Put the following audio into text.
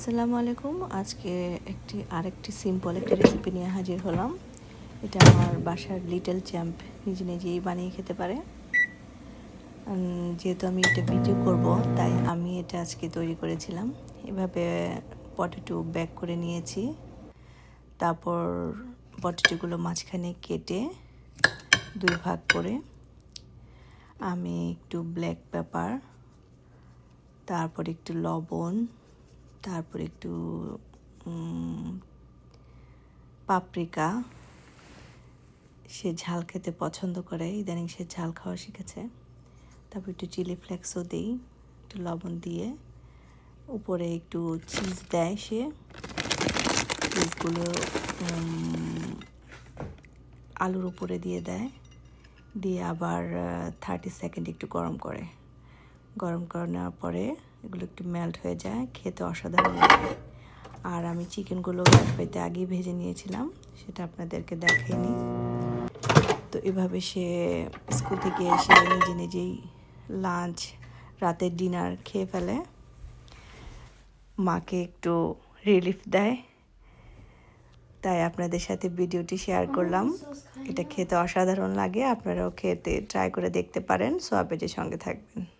আসসালামু আলাইকুম। আজকে আরেকটি সিম্পল একটা রেসিপি নিয়ে হাজির হলাম। এটা আমার বাসার লিটল চ্যাম্প নিজে নিজেই বানিয়ে খেতে পারে। যেহেতু আমি এটা ভিডিও করব, তাই আমি এটা আজকে তৈরি করেছিলাম। এভাবে পটেটো ব্যাক করে নিয়েছি। তারপর পটেটোগুলো মাঝখানে কেটে 2 ভাগ করে আমি একটু ব্ল্যাক পেপার, তারপর একটু লবণ, তারপর একটু পাপরিকা, সে ঝাল খেতে পছন্দ করে, ইদানিং সে ঝাল খাওয়া শিখেছে। তারপর একটু চিলি ফ্লেক্সও দিই, একটু লবণ দিয়ে। উপরে একটু চিজ দেয় সে। চিজগুলো আলুর উপরে দিয়ে দেয়, দিয়ে আবার 30 সেকেন্ড একটু গরম করে। গরম করানোর পরে এগুলো একটু মেল্ট হয়ে যায়, খেতে অসাধারণ লাগে। আর আমি চিকেনগুলো ফ্রাইতে আগেই ভেজে নিয়েছিলাম, সেটা আপনাদেরকে দেখাইনি। তো এভাবে সে স্কুল থেকে এসে নিজে নিজেই লাঞ্চ, রাতের ডিনার খেয়ে ফেলে। মাকে একটু রিলিফ দেয়। তাই আপনাদের সাথে ভিডিওটি শেয়ার করলাম। এটা খেতে অসাধারণ লাগে, আপনারাও খেতে ট্রাই করে দেখতে পারেন। সোয়া পেজের সঙ্গে থাকবেন।